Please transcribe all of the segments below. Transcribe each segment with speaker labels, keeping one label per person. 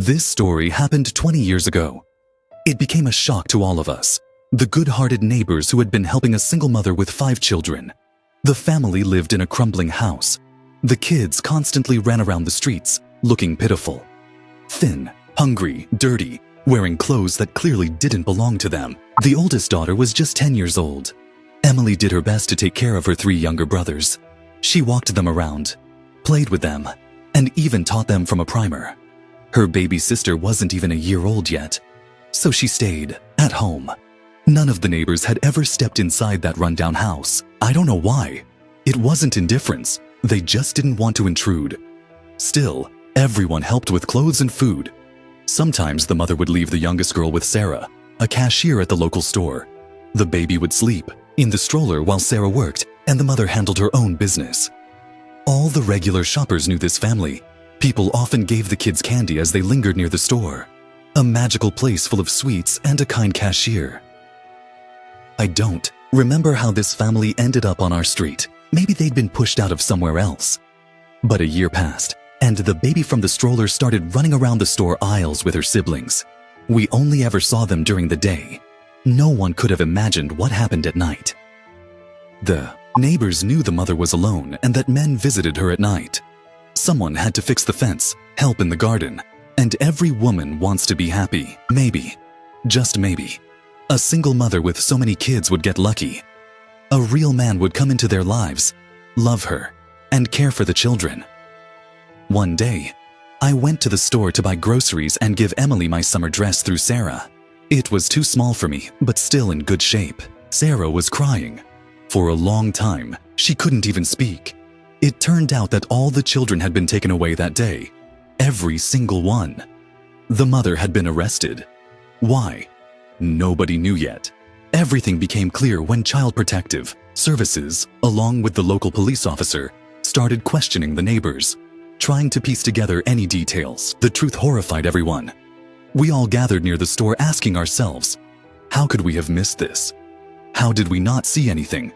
Speaker 1: This story happened 20 years ago. It became a shock to all of us. The good-hearted neighbors who had been helping a single mother with 5 children. The family lived in a crumbling house. The kids constantly ran around the streets, looking pitiful. Thin, hungry, dirty, wearing clothes that clearly didn't belong to them. The oldest daughter was just 10 years old. Emily did her best to take care of her 3 younger brothers. She walked them around, played with them, and even taught them from a primer. Her baby sister wasn't even a year old yet, so she stayed at home. None of the neighbors had ever stepped inside that rundown house. I don't know why. It wasn't indifference. They just didn't want to intrude. Still, everyone helped with clothes and food. Sometimes the mother would leave the youngest girl with Sarah, a cashier at the local store. The baby would sleep in the stroller while Sarah worked, and the mother handled her own business. All the regular shoppers knew this family. People often gave the kids candy as they lingered near the store. A magical place full of sweets and a kind cashier. I don't remember how this family ended up on our street. Maybe they'd been pushed out of somewhere else. But a year passed, and the baby from the stroller started running around the store aisles with her siblings. We only ever saw them during the day. No one could have imagined what happened at night. The neighbors knew the mother was alone and that men visited her at night. Someone had to fix the fence, help in the garden, and every woman wants to be happy. Maybe, just maybe, a single mother with so many kids would get lucky. A real man would come into their lives, love her, and care for the children. One day, I went to the store to buy groceries and give Emily my summer dress through Sarah. It was too small for me, but still in good shape. Sarah was crying. For a long time, she couldn't even speak. It turned out that all the children had been taken away that day. Every single one. The mother had been arrested. Why? Nobody knew yet. Everything became clear when Child Protective Services, along with the local police officer, started questioning the neighbors, trying to piece together any details. The truth horrified everyone. We all gathered near the store asking ourselves, how could we have missed this? How did we not see anything?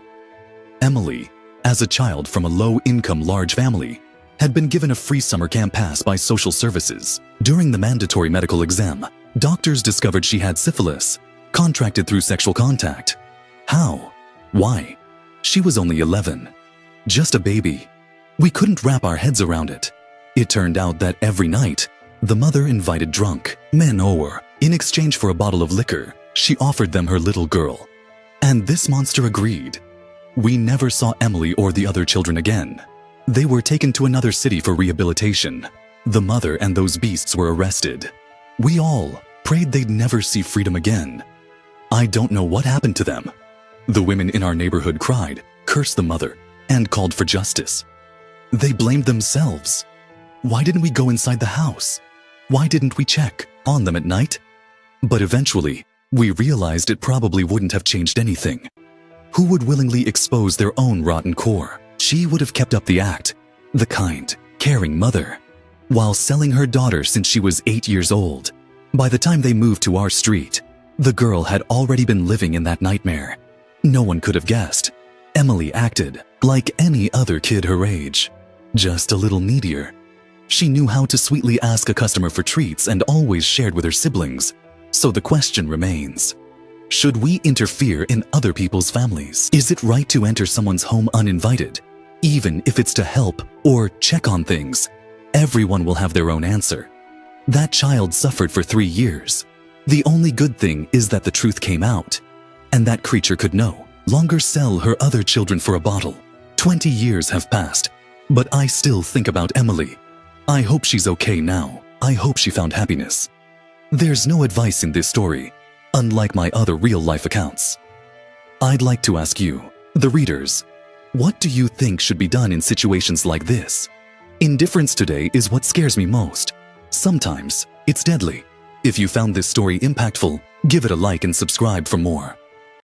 Speaker 1: Emily, as a child from a low-income large family, had been given a free summer camp pass by social services. During the mandatory medical exam, doctors discovered she had syphilis, contracted through sexual contact. How? Why? She was only 11. Just a baby. We couldn't wrap our heads around it. It turned out that every night, the mother invited drunk men over. In exchange for a bottle of liquor, she offered them her little girl. And this monster agreed. We never saw Emily or the other children again. They were taken to another city for rehabilitation. The mother and those beasts were arrested. We all prayed they'd never see freedom again. I don't know what happened to them. The women in our neighborhood cried, cursed the mother, and called for justice. They blamed themselves. Why didn't we go inside the house? Why didn't we check on them at night? But eventually, we realized it probably wouldn't have changed anything. Who would willingly expose their own rotten core? She would have kept up the act, the kind, caring mother, while selling her daughter since she was 8 years old. By the time they moved to our street, the girl had already been living in that nightmare. No one could have guessed. Emily acted like any other kid her age, just a little needier. She knew how to sweetly ask a customer for treats and always shared with her siblings. So the question remains, should we interfere in other people's families? Is it right to enter someone's home uninvited, even if it's to help or check on things? Everyone will have their own answer. That child suffered for 3 years. The only good thing is that the truth came out, and that creature could no longer sell her other children for a bottle. 20 years have passed, but I still think about Emily. I hope she's okay now. I hope she found happiness. There's no advice in this story, unlike my other real-life accounts. I'd like to ask you, the readers, what do you think should be done in situations like this? Indifference today is what scares me most. Sometimes, it's deadly. If you found this story impactful, give it a like and subscribe for more.